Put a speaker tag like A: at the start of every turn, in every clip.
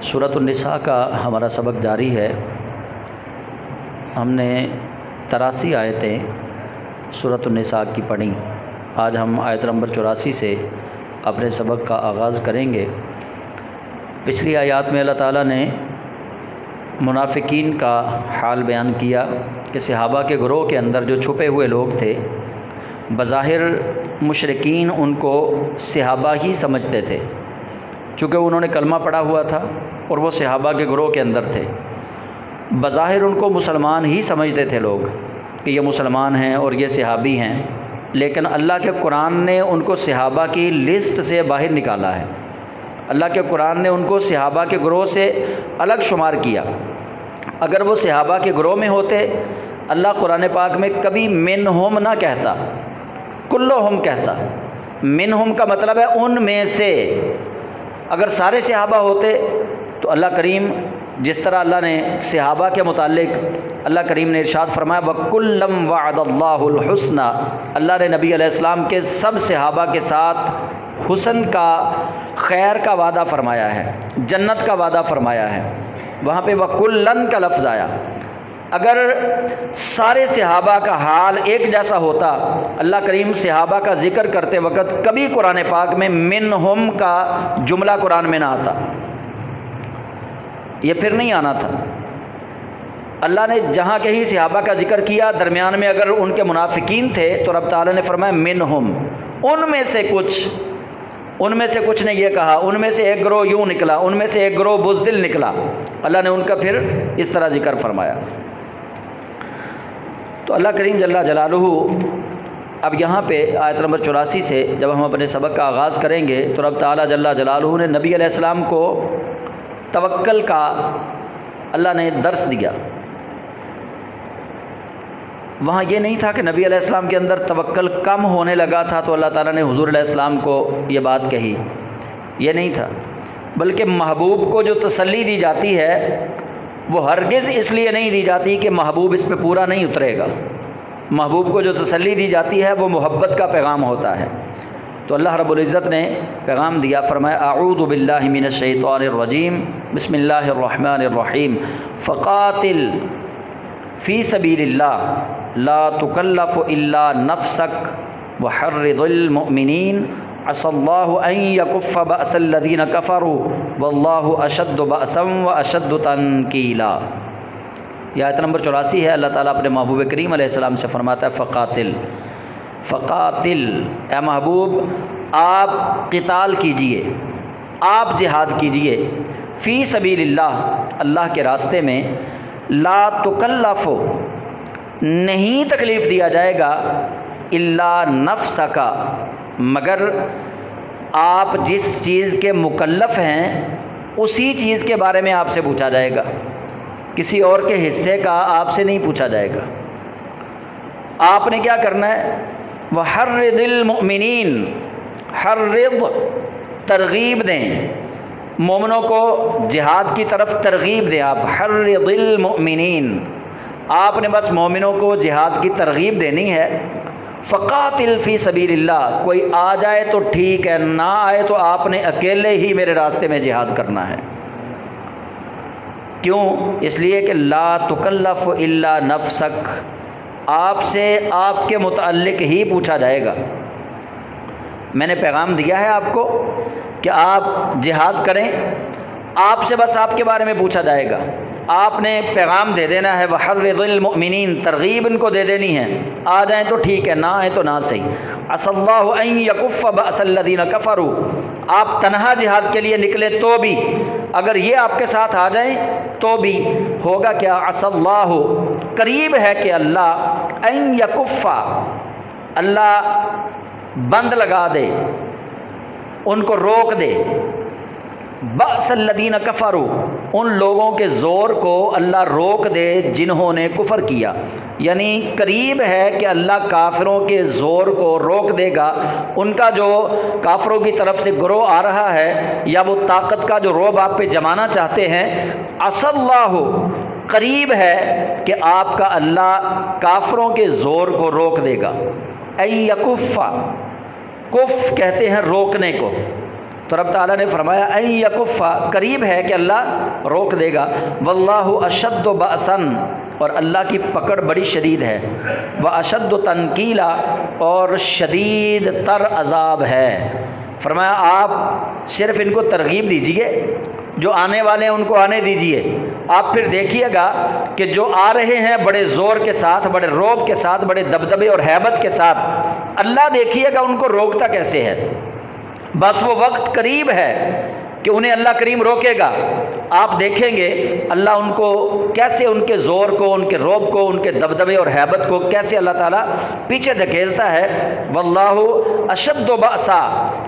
A: سورۃ النساء کا ہمارا سبق جاری ہے۔ ہم نے 83 آیتیں سورۃ النساء کی پڑھیں۔ آج ہم آیت نمبر 84 سے اپنے سبق کا آغاز کریں گے۔ پچھلی آیات میں اللہ تعالیٰ نے منافقین کا حال بیان کیا کہ صحابہ کے گروہ کے اندر جو چھپے ہوئے لوگ تھے، بظاہر مشرکین ان کو صحابہ ہی سمجھتے تھے، چونکہ انہوں نے کلمہ پڑھا ہوا تھا اور وہ صحابہ کے گروہ کے اندر تھے۔ بظاہر ان کو مسلمان ہی سمجھتے تھے لوگ کہ یہ مسلمان ہیں اور یہ صحابی ہیں، لیکن اللہ کے قرآن نے ان کو صحابہ کی لسٹ سے باہر نکالا ہے۔ اللہ کے قرآن نے ان کو صحابہ کے گروہ سے الگ شمار کیا۔ اگر وہ صحابہ کے گروہ میں ہوتے، اللہ قرآن پاک میں کبھی منہم نہ کہتا، کلہم کہتا۔ منہم کا مطلب ہے ان میں سے۔ اگر سارے صحابہ ہوتے تو اللہ کریم جس طرح اللہ نے صحابہ کے متعلق اللہ کریم نے ارشاد فرمایا وَكُلًّا وَعَدَ اللَّهُ الْحُسْنَى، اللہ نے نبی علیہ السلام کے سب صحابہ کے ساتھ حسن کا، خیر کا وعدہ فرمایا ہے، جنت کا وعدہ فرمایا ہے۔ وہاں پہ وَكُلًّا کا لفظ آیا۔ اگر سارے صحابہ کا حال ایک جیسا ہوتا، اللہ کریم صحابہ کا ذکر کرتے وقت کبھی قرآن پاک میں منہم کا جملہ قرآن میں نہ آتا، یہ پھر نہیں آنا تھا۔ اللہ نے جہاں کہیں صحابہ کا ذکر کیا، درمیان میں اگر ان کے منافقین تھے تو رب تعالیٰ نے فرمایا منہم، ان میں سے کچھ نے یہ کہا، ان میں سے ایک گروہ یوں نکلا، ان میں سے ایک گروہ بزدل نکلا۔ اللہ نے ان کا پھر اس طرح ذکر فرمایا۔ تو اللہ کریم جل جلالہ اب یہاں پہ آیت نمبر 84 سے جب ہم اپنے سبق کا آغاز کریں گے تو رب تعالیٰ جل جلالہ نے نبی علیہ السلام کو توکل کا اللہ نے درس دیا۔ وہاں یہ نہیں تھا کہ نبی علیہ السلام کے اندر توکل کم ہونے لگا تھا تو اللہ تعالیٰ نے حضور علیہ السلام کو یہ بات کہی، یہ نہیں تھا، بلکہ محبوب کو جو تسلی دی جاتی ہے وہ ہرگز اس لیے نہیں دی جاتی کہ محبوب اس پہ پورا نہیں اترے گا۔ محبوب کو جو تسلی دی جاتی ہے وہ محبت کا پیغام ہوتا ہے۔ تو اللہ رب العزت نے پیغام دیا، فرمایا اعوذ باللہ من الشیطان الرجیم بسم اللہ الرحمن الرحیم فقاتل فی سبیل اللہ لا تکلف الا نفسک وحرض المؤمنین عسى اللہ ان یکف بأس الذین کفروا واللہ اشد بأسا واشد تنکیلا۔ یہ آیت نمبر 84 ہے۔ اللہ تعالیٰ اپنے محبوب کریم علیہ السلام سے فرماتا ہے فقاتل، فقاتل، اے محبوب آپ قتال کیجئے، آپ جہاد کیجئے، فی سبیل اللہ، اللہ کے راستے میں، لا تکلف، نہیں تکلیف دیا جائے گا، الا نفسک، مگر آپ جس چیز کے مکلف ہیں اسی چیز کے بارے میں آپ سے پوچھا جائے گا، کسی اور کے حصے کا آپ سے نہیں پوچھا جائے گا۔ آپ نے کیا کرنا ہے؟ وحرض المؤمنین، حرض، ترغیب دیں، مومنوں کو جہاد کی طرف ترغیب دیں۔ آپ حرض المؤمنین، آپ نے بس مومنوں کو جہاد کی ترغیب دینی ہے۔ فقاتل فی سبیل اللہ، کوئی آ جائے تو ٹھیک ہے، نہ آئے تو آپ نے اکیلے ہی میرے راستے میں جہاد کرنا ہے۔ کیوں؟ اس لیے کہ لا تکلف الا نفسک، آپ سے آپ کے متعلق ہی پوچھا جائے گا۔ میں نے پیغام دیا ہے آپ کو کہ آپ جہاد کریں، آپ سے بس آپ کے بارے میں پوچھا جائے گا، آپ نے پیغام دے دینا ہے۔ وحرض المؤمنین، ترغیب ان کو دے دینی ہے، آ جائیں تو ٹھیک ہے، نہ آئیں تو نہ صحیح۔ عسى اللہ ان یکف بأس الذین کفروا، آپ تنہا جہاد کے لیے نکلے تو بھی، اگر یہ آپ کے ساتھ آ جائیں تو بھی ہوگا کیا؟ عسى اللہ، قریب ہے کہ اللہ، ان یکف، اللہ بند لگا دے، ان کو روک دے، بأس الذین کفروا، ان لوگوں کے زور کو اللہ روک دے جنہوں نے کفر کیا، یعنی قریب ہے کہ اللہ کافروں کے زور کو روک دے گا۔ ان کا جو کافروں کی طرف سے گروہ آ رہا ہے یا وہ طاقت کا جو رعب آپ پہ جمانا چاہتے ہیں، عسى اللہ، قریب ہے کہ آپ کا اللہ کافروں کے زور کو روک دے گا۔ ان یکف، کف کہتے ہیں روکنے کو، تو تو رب تعالیٰ نے فرمایا ان یکفا، قریب ہے کہ اللہ روک دے گا، واللہ اشد بأسن، اور اللہ کی پکڑ بڑی شدید ہے، واشد تنکیلا، اور شدید تر عذاب ہے۔ فرمایا آپ صرف ان کو ترغیب دیجئے، جو آنے والے ہیں ان کو آنے دیجئے، آپ پھر دیکھیے گا کہ جو آ رہے ہیں بڑے زور کے ساتھ، بڑے رعب کے ساتھ، بڑے دبدبے اور ہیبت کے ساتھ، اللہ دیکھیے گا ان کو روکتا کیسے ہے۔ بس وہ وقت قریب ہے کہ انہیں اللہ کریم روکے گا، آپ دیکھیں گے اللہ ان کو کیسے، ان کے زور کو، ان کے رعب کو، ان کے دبدبے اور ہیبت کو کیسے اللہ تعالیٰ پیچھے دھکیلتا ہے۔ واللہ اشد بأسا،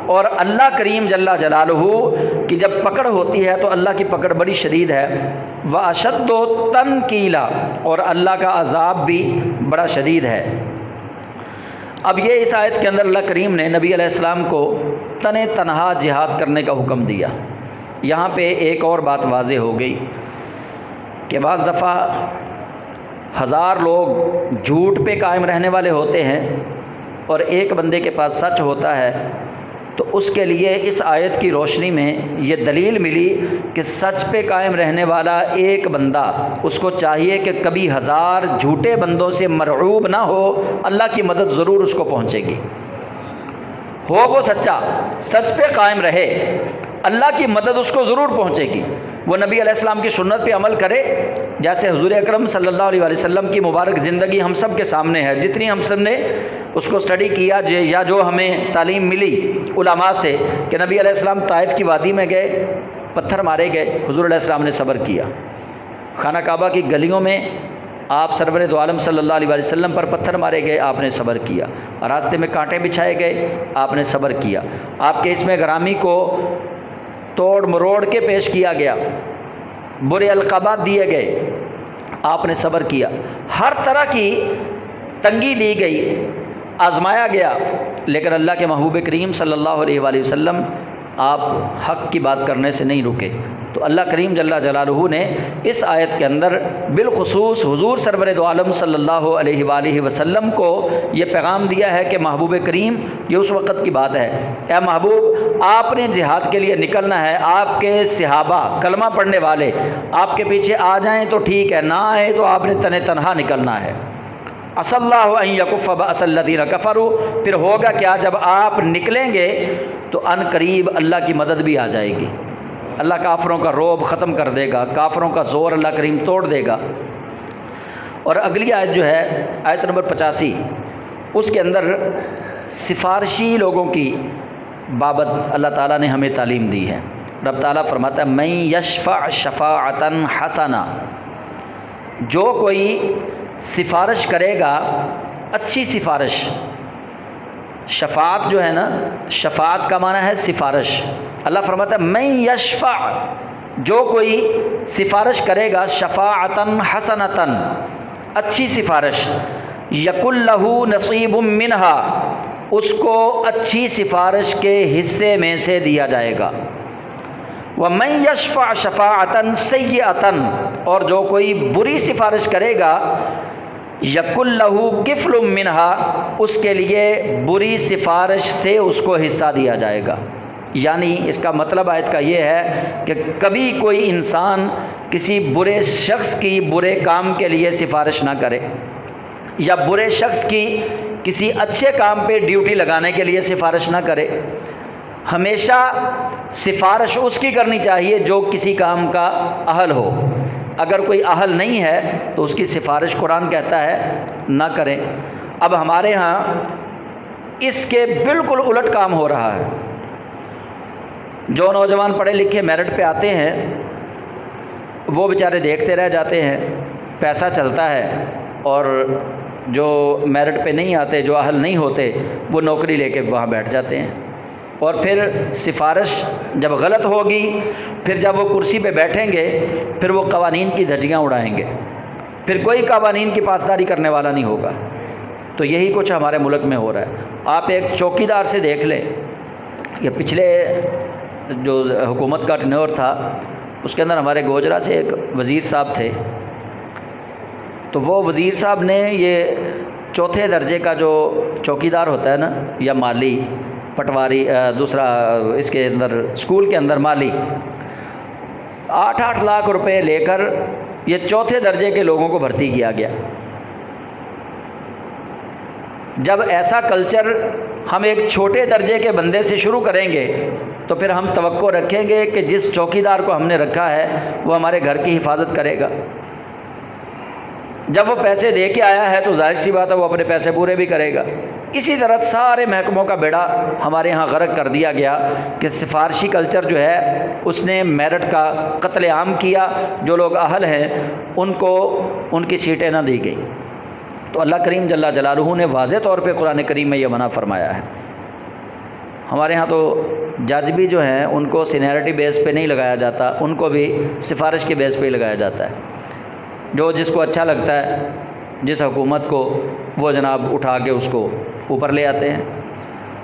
A: اور اللہ کریم جل جلالہ کی جب پکڑ ہوتی ہے تو اللہ کی پکڑ بڑی شدید ہے، واشد تنکیلا، اور اللہ کا عذاب بھی بڑا شدید ہے۔ اب یہ اس آیت کے اندر اللہ کریم نے نبی علیہ السلام کو تنہا جہاد کرنے کا حکم دیا۔ یہاں پہ ایک اور بات واضح ہو گئی کہ بعض دفعہ ہزار لوگ جھوٹ پہ قائم رہنے والے ہوتے ہیں اور ایک بندے کے پاس سچ ہوتا ہے، تو اس کے لیے اس آیت کی روشنی میں یہ دلیل ملی کہ سچ پہ قائم رہنے والا ایک بندہ، اس کو چاہیے کہ کبھی ہزار جھوٹے بندوں سے مرعوب نہ ہو، اللہ کی مدد ضرور اس کو پہنچے گی۔ ہو وہ سچا، سچ پہ قائم رہے، اللہ کی مدد اس کو ضرور پہنچے گی۔ وہ نبی علیہ السلام کی سنت پہ عمل کرے، جیسے حضور اکرم صلی اللہ علیہ وسلم کی مبارک زندگی ہم سب کے سامنے ہے، جتنی ہم سب نے اس کو اسٹڈی کیا یا جو ہمیں تعلیم ملی علماء سے کہ نبی علیہ السلام طائف کی وادی میں گئے، پتھر مارے گئے، حضور علیہ السلام نے صبر کیا۔ خانہ کعبہ کی گلیوں میں آپ سرور دو عالم صلی اللہ علیہ وسلم پر پتھر مارے گئے، آپ نے صبر کیا۔ راستے میں کانٹے بچھائے گئے، آپ نے صبر کیا۔ آپ کے اسم گرامی کو توڑ مروڑ کے پیش کیا گیا، برے القابات دیے گئے، آپ نے صبر کیا۔ ہر طرح کی تنگی دی گئی، آزمایا گیا، لیکن اللہ کے محبوب کریم صلی اللہ علیہ وآلہ وسلم آپ حق کی بات کرنے سے نہیں رکے۔ تو اللہ کریم جل جلالہ نے اس آیت کے اندر بالخصوص حضور سرور دو عالم صلی اللہ علیہ وآلہ وسلم کو یہ پیغام دیا ہے کہ محبوب کریم، یہ اس وقت کی بات ہے، اے محبوب آپ نے جہاد کے لیے نکلنا ہے، آپ کے صحابہ کلمہ پڑھنے والے آپ کے پیچھے آ جائیں تو ٹھیک ہے، نہ آئے تو آپ نے تنہا نکلنا ہے۔ عسى اللہ ان یکف بأس الذین کفروا، پھر ہوگا کیا جب آپ نکلیں گے تو ان قریب اللہ کی مدد بھی آ جائے گی، اللہ کافروں کا رعب ختم کر دے گا، کافروں کا زور اللہ کریم توڑ دے گا۔ اور اگلی آیت جو ہے آیت نمبر 85، اس کے اندر سفارشی لوگوں کی بابت اللہ تعالیٰ نے ہمیں تعلیم دی ہے۔ رب تعالیٰ فرماتا ہے من یشفع شفاعتا حسنہ، جو کوئی سفارش کرے گا اچھی سفارش، شفاعت جو ہے نا، شفاعت کا معنی ہے سفارش۔ اللہ فرماتا ہے من یشفع، جو کوئی سفارش کرے گا شفاعتا حسنتا، اچھی سفارش، یکن لہ نصیب منہا، اس کو اچھی سفارش کے حصے میں سے دیا جائے گا۔ ومن یشفع شفاعتا سیئتا، اور جو کوئی بری سفارش کرے گا یکن لہ کفل منہا، اس کے لیے بری سفارش سے اس کو حصہ دیا جائے گا۔ یعنی اس کا مطلب آیت کا یہ ہے کہ کبھی کوئی انسان کسی برے شخص کی برے کام کے لیے سفارش نہ کرے، یا برے شخص کی کسی اچھے کام پہ ڈیوٹی لگانے کے لیے سفارش نہ کرے۔ ہمیشہ سفارش اس کی کرنی چاہیے جو کسی کام کا اہل ہو، اگر کوئی اہل نہیں ہے تو اس کی سفارش قرآن کہتا ہے نہ کریں۔ اب ہمارے ہاں اس کے بالکل الٹ کام ہو رہا ہے۔ جو نوجوان پڑھے لکھے میرٹ پہ آتے ہیں وہ بیچارے دیکھتے رہ جاتے ہیں، پیسہ چلتا ہے، اور جو میرٹ پہ نہیں آتے، جو اہل نہیں ہوتے، وہ نوکری لے کے وہاں بیٹھ جاتے ہیں، اور پھر سفارش جب غلط ہوگی، پھر جب وہ کرسی پہ بیٹھیں گے، پھر وہ قوانین کی دھجیاں اڑائیں گے، پھر کوئی قوانین کی پاسداری کرنے والا نہیں ہوگا۔ تو یہی کچھ ہمارے ملک میں ہو رہا ہے۔ آپ ایک چوکی دار سے دیکھ لیں کہ پچھلے جو حکومت کا ٹینور تھا اس کے اندر ہمارے گوجرا سے ایک وزیر صاحب تھے، تو وہ وزیر صاحب نے یہ چوتھے درجے کا جو چوکی دار ہوتا ہے نا یا مالی، پٹواری دوسرا اس کے اندر اسکول کے اندر مالی 8 لاکھ روپے لے کر یہ چوتھے درجے کے لوگوں کو بھرتی کیا گیا۔ جب ایسا کلچر ہم ایک چھوٹے درجے کے بندے سے شروع کریں گے تو پھر ہم توقع رکھیں گے کہ جس چوکیدار کو ہم نے رکھا ہے وہ ہمارے گھر کی حفاظت کرے گا۔ جب وہ پیسے دے کے آیا ہے تو ظاہر سی بات ہے وہ اپنے پیسے پورے بھی کرے گا۔ اسی طرح سارے محکموں کا بیڑا ہمارے ہاں غرق کر دیا گیا کہ سفارشی کلچر جو ہے اس نے میرٹ کا قتل عام کیا، جو لوگ اہل ہیں ان کو ان کی سیٹیں نہ دی گئی۔ تو اللہ کریم جل جلالہ نے واضح طور پہ قرآن کریم میں یہ منع فرمایا ہے۔ ہمارے ہاں تو جج بھی جو ہیں ان کو سینیرٹی بیس پہ نہیں لگایا جاتا، ان کو بھی سفارش کے بیس پہ ہی لگایا جاتا ہے۔ جو جس کو اچھا لگتا ہے، جس حکومت کو، وہ جناب اٹھا کے اس کو اوپر لے آتے ہیں۔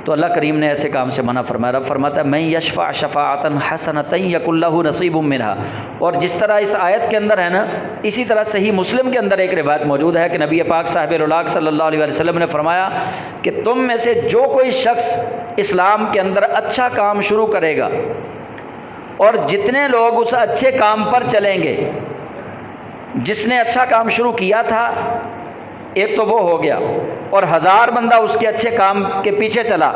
A: تو اللہ کریم نے ایسے کام سے منع فرمایا۔ رب فرماتا ہے من یشفع شفاعۃ حسنۃ یکن لہ نصیب منہا۔ اور جس طرح اس آیت کے اندر ہے نا، اسی طرح صحیح مسلم کے اندر ایک روایت موجود ہے کہ نبی پاک صاحب الولاق صلی اللہ علیہ وسلم نے فرمایا کہ تم میں سے جو کوئی شخص اسلام کے اندر اچھا کام شروع کرے گا اور جتنے لوگ اس اچھے کام پر چلیں گے، جس نے اچھا کام شروع کیا تھا ایک تو وہ ہو گیا، اور 1000 بندہ اس کے اچھے کام کے پیچھے چلا،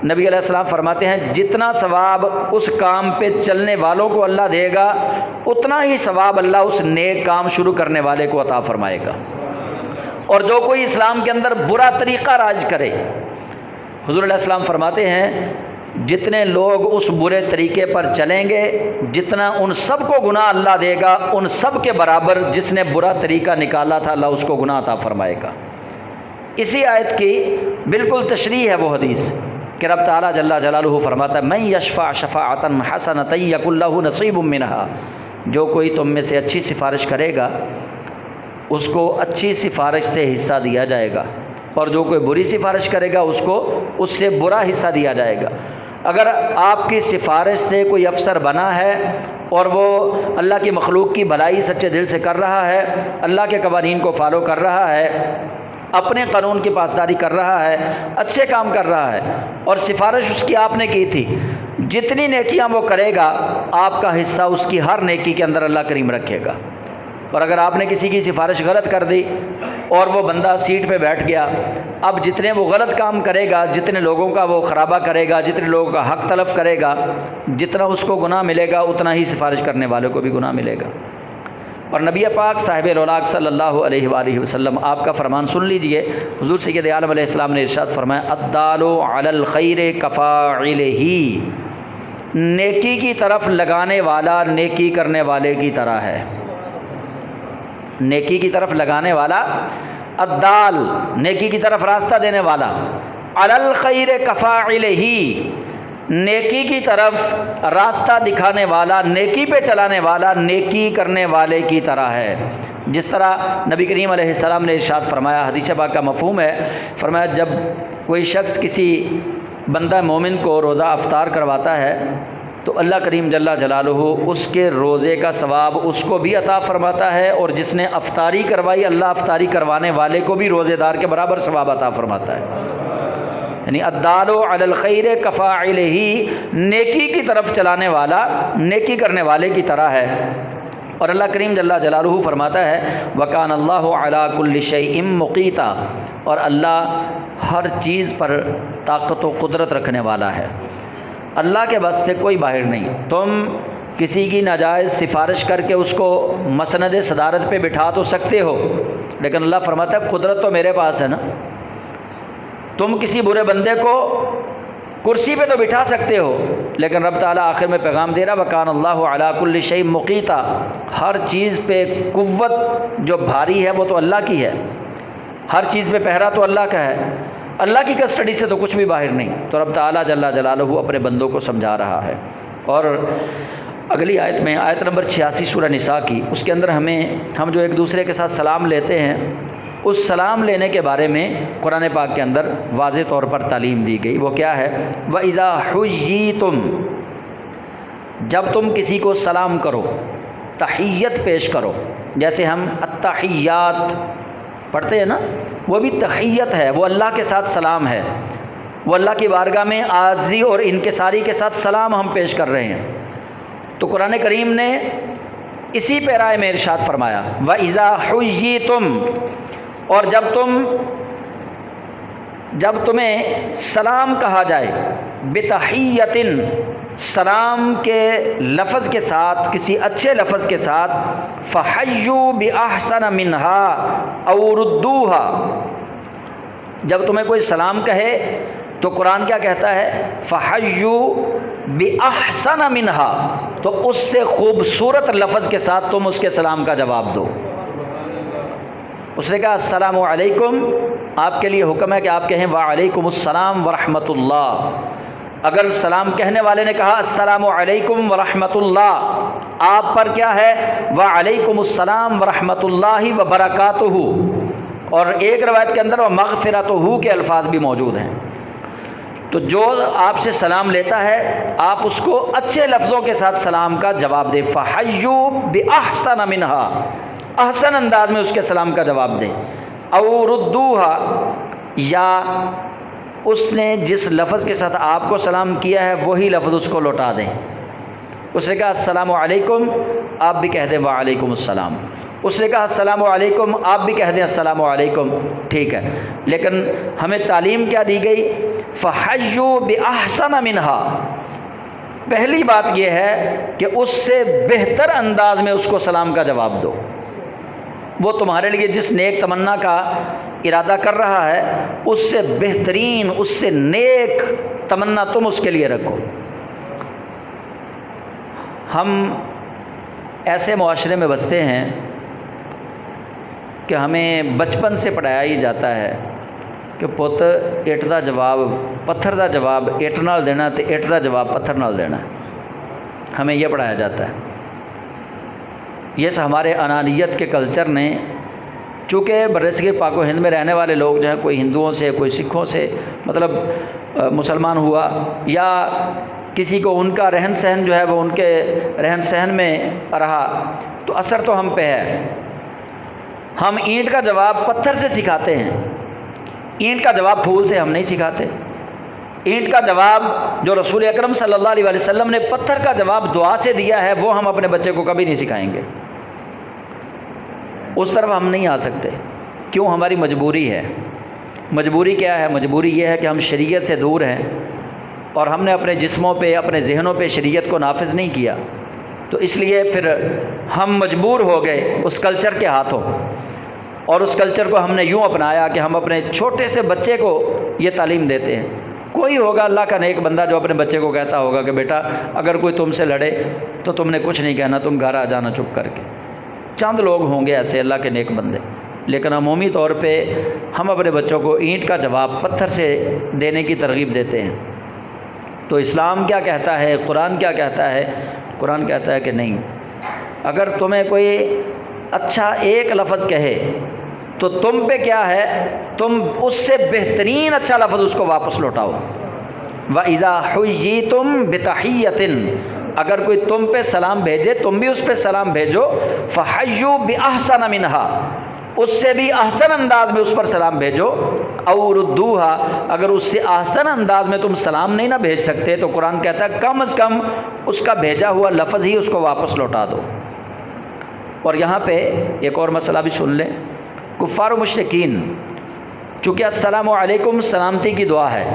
A: نبی علیہ السلام فرماتے ہیں جتنا ثواب اس کام پہ چلنے والوں کو اللہ دے گا اتنا ہی ثواب اللہ اس نیک کام شروع کرنے والے کو عطا فرمائے گا۔ اور جو کوئی اسلام کے اندر برا طریقہ راج کرے، حضور علیہ السلام فرماتے ہیں جتنے لوگ اس برے طریقے پر چلیں گے جتنا ان سب کو گناہ اللہ دے گا، ان سب کے برابر جس نے برا طریقہ نکالا تھا اللہ اس کو گناہ عطا فرمائے گا۔ اسی آیت کی بالکل تشریح ہے وہ حدیث کہ رب تعالیٰ جل جلالہ فرماتا ہے من یشفع شفاعۃ حسنۃ یکن لہ نصیب منہا۔ جو کوئی تم میں سے اچھی سفارش کرے گا اس کو اچھی سفارش سے حصہ دیا جائے گا، اور جو کوئی بری سفارش کرے گا اس کو اس سے برا حصہ دیا جائے گا۔ اگر آپ کی سفارش سے کوئی افسر بنا ہے اور وہ اللہ کی مخلوق کی بھلائی سچے دل سے کر رہا ہے، اللہ کے قوانین کو فالو کر رہا ہے، اپنے قانون کی پاسداری کر رہا ہے، اچھے کام کر رہا ہے، اور سفارش اس کی آپ نے کی تھی، جتنی نیکیاں وہ کرے گا آپ کا حصہ اس کی ہر نیکی کے اندر اللہ کریم رکھے گا۔ اور اگر آپ نے کسی کی سفارش غلط کر دی اور وہ بندہ سیٹ پہ بیٹھ گیا، اب جتنے وہ غلط کام کرے گا، جتنے لوگوں کا وہ خرابہ کرے گا، جتنے لوگوں کا حق تلف کرے گا، جتنا اس کو گناہ ملے گا اتنا ہی سفارش کرنے والے کو بھی گناہ ملے گا۔ اور نبی پاک صاحب الولاق صلی اللہ علیہ وآلہ وسلم آپ کا فرمان سن لیجئے۔ حضور سید عالم علیہ السلام نے ارشاد فرمایا الدال علی الخیر کفاعلہ، نیکی کی طرف لگانے والا نیکی کرنے والے کی طرح ہے۔ نیکی کی طرف لگانے والا، الدال نیکی کی طرف راستہ دینے والا، علی الخیر کفاعلہ نیکی کی طرف راستہ دکھانے والا، نیکی پہ چلانے والا نیکی کرنے والے کی طرح ہے۔ جس طرح نبی کریم علیہ السلام نے ارشاد فرمایا، حدیث پاک کا مفہوم ہے، فرمایا جب کوئی شخص کسی بندہ مومن کو روزہ افطار کرواتا ہے تو اللہ کریم جل جلالہ اس کے روزے کا ثواب اس کو بھی عطا فرماتا ہے، اور جس نے افطاری کروائی اللہ افطاری کروانے والے کو بھی روزے دار کے برابر ثواب عطا فرماتا ہے۔ یعنی الدال علی الخیر کفاعلہ، نیکی کی طرف چلانے والا نیکی کرنے والے کی طرح ہے۔ اور اللہ کریم جل جلالہ فرماتا ہے وکان اللہ علی کل شیء مقیتا، اور اللہ ہر چیز پر طاقت و قدرت رکھنے والا ہے۔ اللہ کے بس سے کوئی باہر نہیں۔ تم کسی کی ناجائز سفارش کر کے اس کو مسند صدارت پہ بٹھا تو سکتے ہو، لیکن اللہ فرماتا ہے قدرت تو میرے پاس ہے نا۔ تم کسی برے بندے کو کرسی پہ تو بٹھا سکتے ہو، لیکن رب تعالیٰ آخر میں پیغام دے رہا وکان اللہ علی کل شیء مقیتا، ہر چیز پہ قوت جو بھاری ہے وہ تو اللہ کی ہے، ہر چیز پہ پہرا تو اللہ کا ہے، اللہ کی کسٹڈی سے تو کچھ بھی باہر نہیں۔ تو رب تعالیٰ جل جلالہ اپنے بندوں کو سمجھا رہا ہے۔ اور اگلی آیت میں، آیت نمبر 86 سورہ نساء کی، اس کے اندر ہم جو ایک دوسرے کے ساتھ سلام لیتے ہیں، اس سلام لینے کے بارے میں قرآن پاک کے اندر واضح طور پر تعلیم دی گئی۔ وہ کیا ہے؟ وَإِذَا حُيِّيتُمْ، جب تم کسی کو سلام کرو، تحیت پیش کرو، جیسے ہم التحیات پڑھتے ہیں نا، وہ بھی تحیت ہے، وہ اللہ کے ساتھ سلام ہے۔ وہ اللہ کی بارگاہ میں عاجزی اور انکساری کے ساتھ سلام ہم پیش کر رہے ہیں۔ تو قرآن کریم نے اسی پیرائے میں ارشاد فرمایا وَإِذَا حُيِّيتُمْ، اور جب تمہیں سلام کہا جائے، بِتَحِيَّةٍ، سلام کے لفظ کے ساتھ، کسی اچھے لفظ کے ساتھ، فَحَيُّوا بِأَحْسَنَ مِنْهَا أَوْ رُدُّوهَا، جب تمہیں کوئی سلام کہے تو قرآن کیا کہتا ہے؟ فَحَيُّوا بِأَحْسَنَ مِنْهَا، تو اس سے خوبصورت لفظ کے ساتھ تم اس کے سلام کا جواب دو۔ اس نے کہا السلام علیکم، آپ کے لیے حکم ہے کہ آپ کہیں وعلیکم السلام ورحمۃ اللہ۔ اگر سلام کہنے والے نے کہا السلام علیکم ورحمۃ اللہ، آپ پر کیا ہے؟ وعلیکم السلام ورحمۃ اللہ وبرکاتہ، اور ایک روایت کے اندر ومغفرتہ کے الفاظ بھی موجود ہیں۔ تو جو آپ سے سلام لیتا ہے آپ اس کو اچھے لفظوں کے ساتھ سلام کا جواب دیں، فحیوا بأحسن منها، احسن انداز میں اس کے سلام کا جواب دیں، او ردوها، یا اس نے جس لفظ کے ساتھ آپ کو سلام کیا ہے وہی لفظ اس کو لوٹا دیں۔ اس نے کہا السلام علیکم، آپ بھی کہہ دیں وعلیکم السلام۔ اس نے کہا السلام علیکم، آپ بھی کہہ دیں السلام علیکم، ٹھیک ہے۔ لیکن ہمیں تعلیم کیا دی گئی؟ فحیوا بأحسن منها، پہلی بات یہ ہے کہ اس سے بہتر انداز میں اس کو سلام کا جواب دو۔ وہ تمہارے لیے جس نیک تمنا کا ارادہ کر رہا ہے اس سے بہترین، اس سے نیک تمنا تم اس کے لیے رکھو۔ ہم ایسے معاشرے میں بستے ہیں کہ ہمیں بچپن سے پڑھایا ہی جاتا ہے کہ پت اٹ دا جواب پتھر دا جواب اٹ نال دینا تے اٹ دا جواب پتھر نال دینا، ہمیں یہ پڑھایا جاتا ہے۔ یہ ہمارے انانیت کے کلچر نے، چونکہ برصغیر پاک و ہند میں رہنے والے لوگ جو ہیں، کوئی ہندوؤں سے کوئی سکھوں سے مطلب مسلمان ہوا، یا کسی کو ان کا رہن سہن جو ہے وہ ان کے رہن سہن میں رہا، تو اثر تو ہم پہ ہے۔ ہم اینٹ کا جواب پتھر سے سکھاتے ہیں، اینٹ کا جواب پھول سے ہم نہیں سکھاتے۔ اینٹ کا جواب جو رسول اکرم صلی اللہ علیہ وسلم نے پتھر کا جواب دعا سے دیا ہے وہ ہم اپنے بچے کو کبھی نہیں سکھائیں گے۔ اس طرف ہم نہیں آ سکتے، کیوں؟ ہماری مجبوری ہے۔ مجبوری کیا ہے؟ مجبوری یہ ہے کہ ہم شریعت سے دور ہیں اور ہم نے اپنے جسموں پہ، اپنے ذہنوں پہ شریعت کو نافذ نہیں کیا، تو اس لیے پھر ہم مجبور ہو گئے اس کلچر کے ہاتھوں، اور اس کلچر کو ہم نے یوں اپنایا کہ ہم اپنے چھوٹے سے بچے کو یہ تعلیم دیتے ہیں۔ کوئی ہوگا اللہ کا نیک بندہ جو اپنے بچے کو کہتا ہوگا کہ بیٹا اگر کوئی تم سے لڑے تو تم نے کچھ نہیں کہنا، تم گھر آ جانا چپ کر کے۔ چند لوگ ہوں گے ایسے اللہ کے نیک بندے، لیکن عمومی طور پہ ہم اپنے بچوں کو اینٹ کا جواب پتھر سے دینے کی ترغیب دیتے ہیں۔ تو اسلام کیا کہتا ہے؟ قرآن کیا کہتا ہے؟ قرآن کہتا ہے کہ نہیں، اگر تمہیں کوئی اچھا ایک لفظ کہے تو تم پہ کیا ہے؟ تم اس سے بہترین اچھا لفظ اس کو واپس لوٹاؤ۔ وَإِذَا حُيِّيتُمْ بِتَحِيَّةٍ، اگر کوئی تم پہ سلام بھیجے تم بھی اس پہ سلام بھیجو، فَحَيُّوا بِأَحْسَنَ مِنْهَا، اس سے بھی احسن انداز میں اس پر سلام بھیجو، اَوْ رُدُّوهَا، اگر اس سے احسن انداز میں تم سلام نہیں نہ بھیج سکتے تو قرآن کہتا ہے کم از کم اس کا بھیجا ہوا لفظ ہی اس کو واپس لوٹا دو۔ اور یہاں پہ ایک اور مسئلہ بھی سن لیں، کفار و مشرکین، چونکہ السلام علیکم سلامتی کی دعا ہے،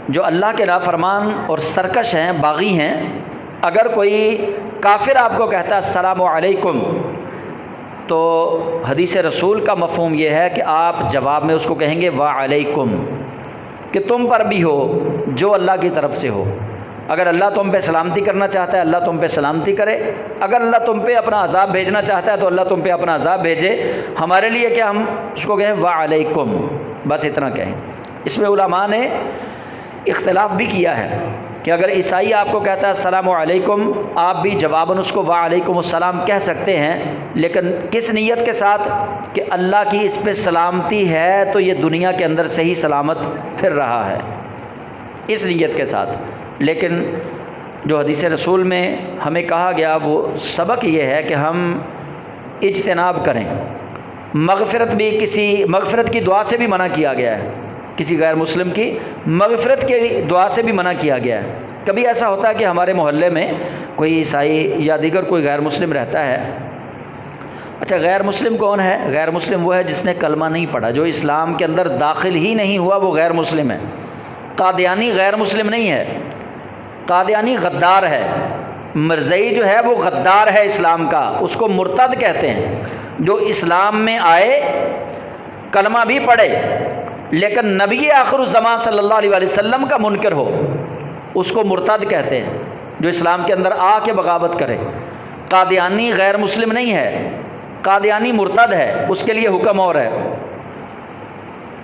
A: جو اللہ کے نافرمان اور سرکش ہیں، باغی ہیں، اگر کوئی کافر آپ کو کہتا ہے السلام علیکم تو حدیث رسول کا مفہوم یہ ہے کہ آپ جواب میں اس کو کہیں گے وعلیکم، کہ تم پر بھی ہو جو اللہ کی طرف سے ہو۔ اگر اللہ تم پہ سلامتی کرنا چاہتا ہے اللہ تم پہ سلامتی کرے، اگر اللہ تم پہ اپنا عذاب بھیجنا چاہتا ہے تو اللہ تم پہ اپنا عذاب بھیجے۔ ہمارے لیے کہ ہم اس کو کہیں وعلیکم، بس اتنا کہیں۔ اس میں علماء نے اختلاف بھی کیا ہے کہ اگر عیسائی آپ کو کہتا ہے السلام علیکم، آپ بھی جواباً اس کو وعلیکم السلام کہہ سکتے ہیں، لیکن کس نیت کے ساتھ؟ کہ اللہ کی اس پہ سلامتی ہے تو یہ دنیا کے اندر صحیح سلامت پھر رہا ہے، اس نیت کے ساتھ۔ لیکن جو حدیث رسول میں ہمیں کہا گیا وہ سبق یہ ہے کہ ہم اجتناب کریں۔ مغفرت بھی، کسی مغفرت کی دعا سے بھی منع کیا گیا ہے کسی غیر مسلم کی مغفرت کی دعا سے بھی منع کیا گیا ہے۔ کبھی ایسا ہوتا ہے کہ ہمارے محلے میں کوئی عیسائی یا دیگر کوئی غیر مسلم رہتا ہے۔ اچھا، غیر مسلم کون ہے؟ غیر مسلم وہ ہے جس نے کلمہ نہیں پڑھا، جو اسلام کے اندر داخل ہی نہیں ہوا، وہ غیر مسلم ہے۔ قادیانی غیر مسلم نہیں ہے، قادیانی غدار ہے۔ مرزئی جو ہے وہ غدار ہے اسلام کا، اس کو مرتد کہتے ہیں۔ جو اسلام میں آئے، کلمہ بھی پڑھے، لیکن نبی آخر الزمان صلی اللہ علیہ وسلم کا منکر ہو، اس کو مرتد کہتے ہیں، جو اسلام کے اندر آ کے بغاوت کرے۔ قادیانی غیر مسلم نہیں ہے، قادیانی مرتد ہے، اس کے لیے حکم اور ہے۔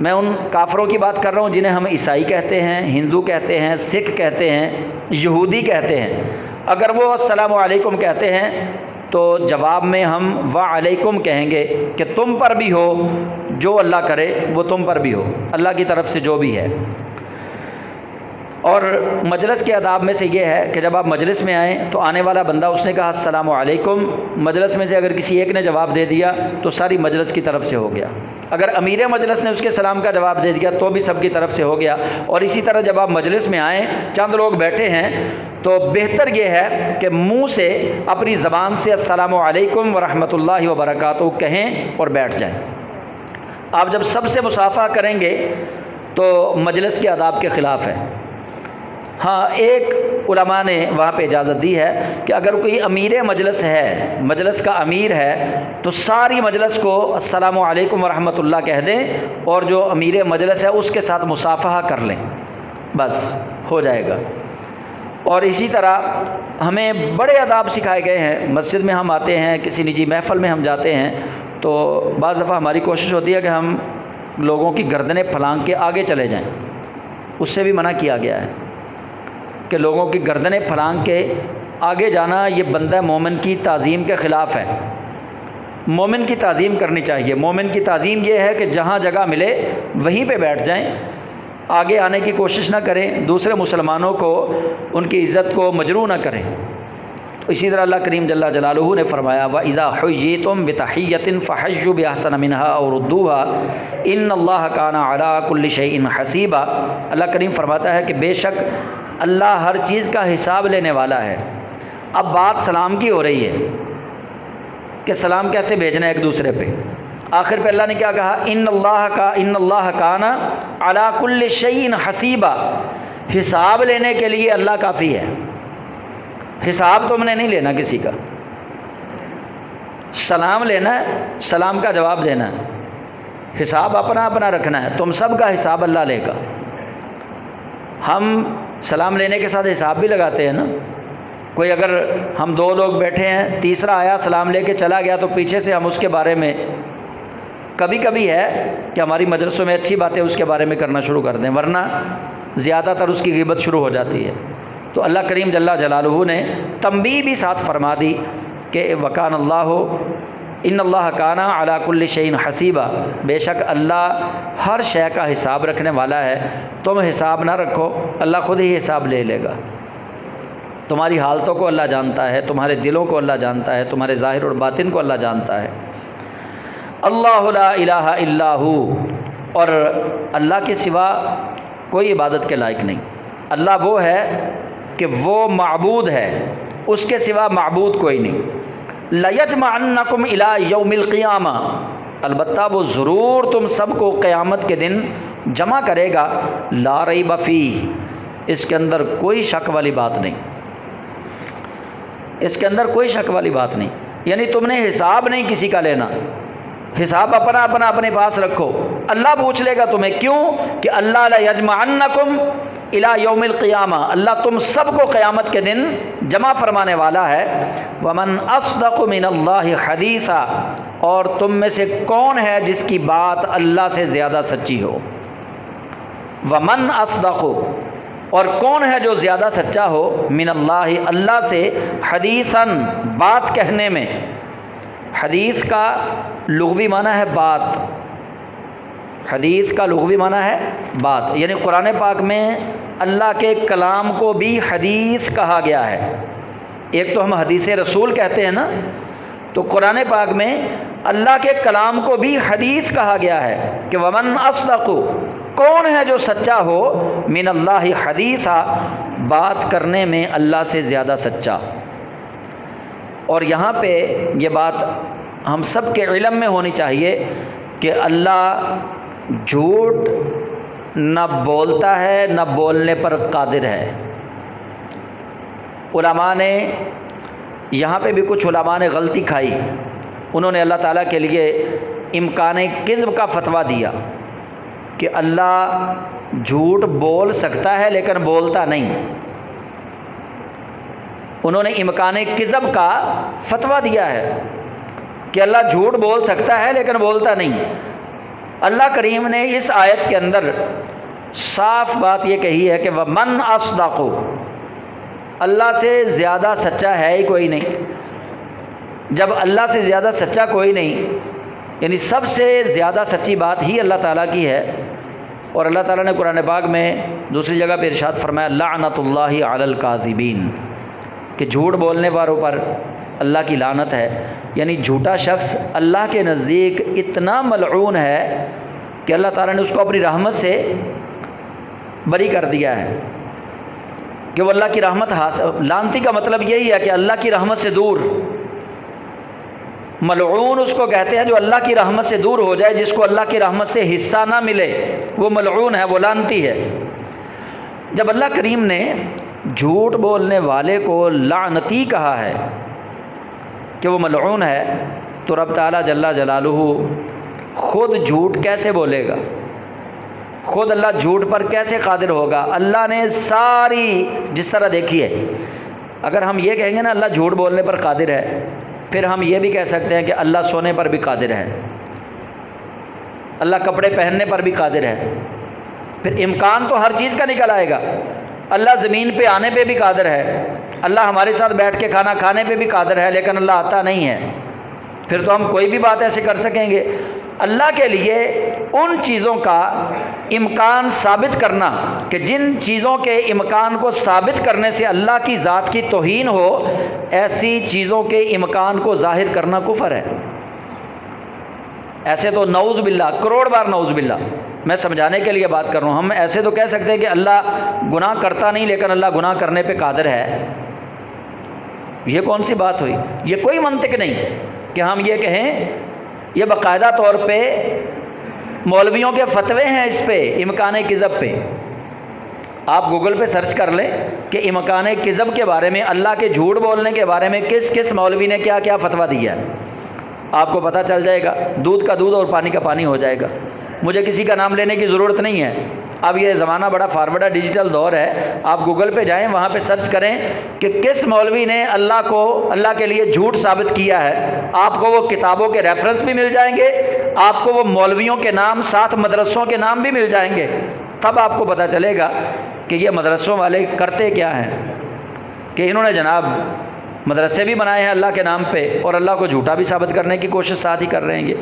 A: میں ان کافروں کی بات کر رہا ہوں جنہیں ہم عیسائی کہتے ہیں، ہندو کہتے ہیں، سکھ کہتے ہیں، یہودی کہتے ہیں۔ اگر وہ السلام علیکم کہتے ہیں تو جواب میں ہم وعلیکم کہیں گے کہ تم پر بھی ہو، جو اللہ کرے وہ تم پر بھی ہو، اللہ کی طرف سے جو بھی ہے۔ اور مجلس کے آداب میں سے یہ ہے کہ جب آپ مجلس میں آئیں تو آنے والا بندہ اس نے کہا السلام علیکم، مجلس میں سے اگر کسی ایک نے جواب دے دیا تو ساری مجلس کی طرف سے ہو گیا۔ اگر امیر مجلس نے اس کے سلام کا جواب دے دیا تو بھی سب کی طرف سے ہو گیا۔ اور اسی طرح جب آپ مجلس میں آئیں، چند لوگ بیٹھے ہیں، تو بہتر یہ ہے کہ منہ سے اپنی زبان سے السلام علیکم ورحمۃ اللہ وبرکاتہ کہیں اور بیٹھ جائیں۔ آپ جب سب سے مصافحہ کریں گے تو مجلس کے آداب کے خلاف ہے۔ ہاں، ایک علماء نے وہاں پہ اجازت دی ہے کہ اگر کوئی امیر مجلس ہے، مجلس کا امیر ہے، تو ساری مجلس کو السلام علیکم ورحمۃ اللہ کہہ دیں اور جو امیر مجلس ہے اس کے ساتھ مصافحہ کر لیں، بس ہو جائے گا۔ اور اسی طرح ہمیں بڑے آداب سکھائے گئے ہیں۔ مسجد میں ہم آتے ہیں، کسی نجی محفل میں ہم جاتے ہیں تو بعض دفعہ ہماری کوشش ہوتی ہے کہ ہم لوگوں کی گردنیں پھلانگ کے آگے چلے جائیں، اس سے بھی منع کیا گیا ہے کہ لوگوں کی گردنیں پھلانگ کے آگے جانا یہ بندہ مومن کی تعظیم کے خلاف ہے۔ مومن کی تعظیم کرنی چاہیے۔ مومن کی تعظیم یہ ہے کہ جہاں جگہ ملے وہیں پہ بیٹھ جائیں، آگے آنے کی کوشش نہ کریں، دوسرے مسلمانوں کو ان کی عزت کو مجروح نہ کریں۔ اسی طرح اللہ کریم جل جلالہ نے فرمایا وَإِذَا حُيِّيتُم بِتَحِيَّةٍ فَحَيُّوا بِأَحْسَنَ مِنْهَا أَوْ رُدُّوهَا إِنَّ اللَّهَ كَانَ عَلَىٰ كُلِّ شَيْءٍ حَسِيبًا۔ اللہ کریم فرماتا ہے کہ بے شک اللہ ہر چیز کا حساب لینے والا ہے۔ اب بات سلام کی ہو رہی ہے کہ سلام کیسے بھیجنا ہے ایک دوسرے پہ۔ آخر پہ اللہ نے کیا کہا؟ ان اللہ کان علی کل شیء حسیبا۔ حساب لینے کے لیے اللہ کافی ہے۔ حساب تم نے نہیں لینا کسی کا، سلام لینا ہے، سلام کا جواب دینا ہے، حساب اپنا اپنا رکھنا ہے، تم سب کا حساب اللہ لے گا۔ ہم سلام لینے کے ساتھ حساب بھی لگاتے ہیں نا۔ کوئی اگر ہم دو لوگ بیٹھے ہیں، تیسرا آیا سلام لے کے چلا گیا تو پیچھے سے ہم اس کے بارے میں، کبھی کبھی ہے کہ ہماری مجلسوں میں اچھی باتیں اس کے بارے میں کرنا شروع کر دیں، ورنہ زیادہ تر اس کی غیبت شروع ہو جاتی ہے۔ تو اللہ کریم جل جلالہ نے تنبیہ بھی ساتھ فرما دی کہ وکان اللہ ان اللہ کان علی کل شیء حسیبا، بے شک اللہ ہر شے کا حساب رکھنے والا ہے۔ تم حساب نہ رکھو، اللہ خود ہی حساب لے لے گا۔ تمہاری حالتوں کو اللہ جانتا ہے، تمہارے دلوں کو اللہ جانتا ہے، تمہارے ظاہر اور باطن کو اللہ جانتا ہے۔ اللہ لا الہ الا ہو، اور اللہ کے سوا کوئی عبادت کے لائق نہیں۔ اللہ وہ ہے کہ وہ معبود ہے، اس کے سوا معبود کوئی نہیں۔ لَيَجْمَعَنَّكُمْ إِلَىٰ يَوْمِ الْقِيَامَةِ، البتہ وہ ضرور تم سب کو قیامت کے دن جمع کرے گا۔ لا ریب فیہ، اس کے اندر کوئی شک والی بات نہیں، اس کے اندر کوئی شک والی بات نہیں۔ یعنی تم نے حساب نہیں کسی کا لینا، حساب اپنا اپنا اپنے پاس رکھو، اللہ پوچھ لے گا تمہیں۔ کیوں کہ اللہ لَيَجْمَعَنَّكُمْ إِلَىٰ يَوْمِ الْقِيَامَةِ، اللہ تم سب کو قیامت کے دن جمع فرمانے والا ہے۔ وَمَنْ أَصْدَقُ مِنَ اللَّهِ حَدِيثًا، اور تم میں سے کون ہے جس کی بات اللہ سے زیادہ سچی ہو؟ وَمَنْ أَصْدَقُ، اور کون ہے جو زیادہ سچا ہو، من اللہ، اللہ سے، حدیثاً، بات کہنے میں۔ حدیث کا لغوی معنی ہے بات، حدیث کا لغوی معنی ہے بات، یعنی قرآن پاک میں اللہ کے کلام کو بھی حدیث کہا گیا ہے۔ ایک تو ہم حدیث رسول کہتے ہیں نا، تو قرآن پاک میں اللہ کے کلام کو بھی حدیث کہا گیا ہے کہ ومن اصدق، کون ہے جو سچا ہو من اللہ حدیثا، بات کرنے میں اللہ سے زیادہ سچا۔ اور یہاں پہ یہ بات ہم سب کے علم میں ہونی چاہیے کہ اللہ جھوٹ نہ بولتا ہے نہ بولنے پر قادر ہے۔ علماء نے یہاں پہ بھی کچھ علماء نے غلطی کھائی، انہوں نے اللہ تعالیٰ کے لیے امکان کذب کا فتویٰ دیا کہ اللہ جھوٹ بول سکتا ہے لیکن بولتا نہیں۔ انہوں نے امکان کذب کا فتویٰ دیا ہے کہ اللہ جھوٹ بول سکتا ہے لیکن بولتا نہیں۔ اللہ کریم نے اس آیت کے اندر صاف بات یہ کہی ہے کہ وَمَنْ أَصْدَقُ، اللہ سے زیادہ سچا ہے ہی کوئی نہیں۔ جب اللہ سے زیادہ سچا کوئی نہیں، یعنی سب سے زیادہ سچی بات ہی اللہ تعالیٰ کی ہے۔ اور اللہ تعالیٰ نے قرآن پاک میں دوسری جگہ پہ ارشاد فرمایا لعنت اللہ علی الکاذبین، کہ جھوٹ بولنے والوں پر اللہ کی لعنت ہے۔ یعنی جھوٹا شخص اللہ کے نزدیک اتنا ملعون ہے کہ اللہ تعالیٰ نے اس کو اپنی رحمت سے بری کر دیا ہے کہ وہ اللہ کی رحمت حاصل۔ لعنتی کا مطلب یہی ہے کہ اللہ کی رحمت سے دور۔ ملعون اس کو کہتے ہیں جو اللہ کی رحمت سے دور ہو جائے، جس کو اللہ کی رحمت سے حصہ نہ ملے، وہ ملعون ہے، وہ لعنتی ہے۔ جب اللہ کریم نے جھوٹ بولنے والے کو لعنتی کہا ہے کہ وہ ملعون ہے، تو رب تعالیٰ جل جلالہ خود جھوٹ کیسے بولے گا؟ خود اللہ جھوٹ پر کیسے قادر ہوگا؟ اللہ نے ساری، جس طرح دیکھیے، اگر ہم یہ کہیں گے نا اللہ جھوٹ بولنے پر قادر ہے، پھر ہم یہ بھی کہہ سکتے ہیں کہ اللہ سونے پر بھی قادر ہے، اللہ کپڑے پہننے پر بھی قادر ہے، پھر امکان تو ہر چیز کا نکل آئے گا۔ اللہ زمین پہ آنے پہ بھی قادر ہے، اللہ ہمارے ساتھ بیٹھ کے کھانا کھانے پہ بھی قادر ہے، لیکن اللہ آتا نہیں ہے، پھر تو ہم کوئی بھی بات ایسے کر سکیں گے۔ اللہ کے لیے ان چیزوں کا امکان ثابت کرنا کہ جن چیزوں کے امکان کو ثابت کرنے سے اللہ کی ذات کی توہین ہو، ایسی چیزوں کے امکان کو ظاہر کرنا کفر ہے۔ ایسے تو نعوذ باللہ، کروڑ بار نعوذ باللہ، میں سمجھانے کے لیے بات کر رہا ہوں، ہم ایسے تو کہہ سکتے ہیں کہ اللہ گناہ کرتا نہیں لیکن اللہ گناہ کرنے پہ قادر ہے۔ یہ کون سی بات ہوئی؟ یہ کوئی منطق نہیں کہ ہم یہ کہیں۔ یہ باقاعدہ طور پہ مولویوں کے فتوے ہیں اس پہ، امکان کذب پہ۔ آپ گوگل پہ سرچ کر لیں کہ امکان کذب کے بارے میں، اللہ کے جھوٹ بولنے کے بارے میں کس کس مولوی نے کیا کیا فتویٰ دیا ہے، آپ کو پتہ چل جائے گا۔ دودھ کا دودھ اور پانی کا پانی ہو جائے گا۔ مجھے کسی کا نام لینے کی ضرورت نہیں ہے، اب یہ زمانہ بڑا فارورڈ ہے، ڈیجیٹل دور ہے۔ آپ گوگل پہ جائیں، وہاں پہ سرچ کریں کہ کس مولوی نے اللہ کے لیے جھوٹ ثابت کیا ہے، آپ کو وہ کتابوں کے ریفرنس بھی مل جائیں گے، آپ کو وہ مولویوں کے نام، ساتھ مدرسوں کے نام بھی مل جائیں گے۔ تب آپ کو پتہ چلے گا کہ یہ مدرسوں والے کرتے کیا ہیں، کہ انہوں نے جناب مدرسے بھی بنائے ہیں اللہ کے نام پہ، اور اللہ کو جھوٹا بھی ثابت کرنے کی کوشش ساتھ ہی کر رہے ہیں۔ یہ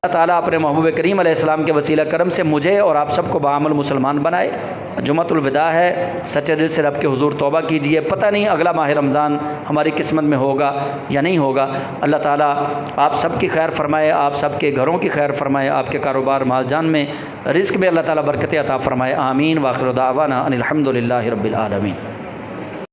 A: اللہ تعالیٰ اپنے محبوب کریم علیہ السلام کے وسیلہ کرم سے مجھے اور آپ سب کو بعمل مسلمان بنائے۔ جمعۃ الوداع ہے، سچے دل سے رب کے حضور توبہ کیجئے، پتہ نہیں اگلا ماہ رمضان ہماری قسمت میں ہوگا یا نہیں ہوگا۔ اللہ تعالیٰ آپ سب کی خیر فرمائے، آپ سب کے گھروں کی خیر فرمائے، آپ کے کاروبار مال جان میں، رزق میں اللہ تعالیٰ برکت عطا فرمائے۔ آمین۔ وآخر دعوانا ان الحمد للہ رب العالمین۔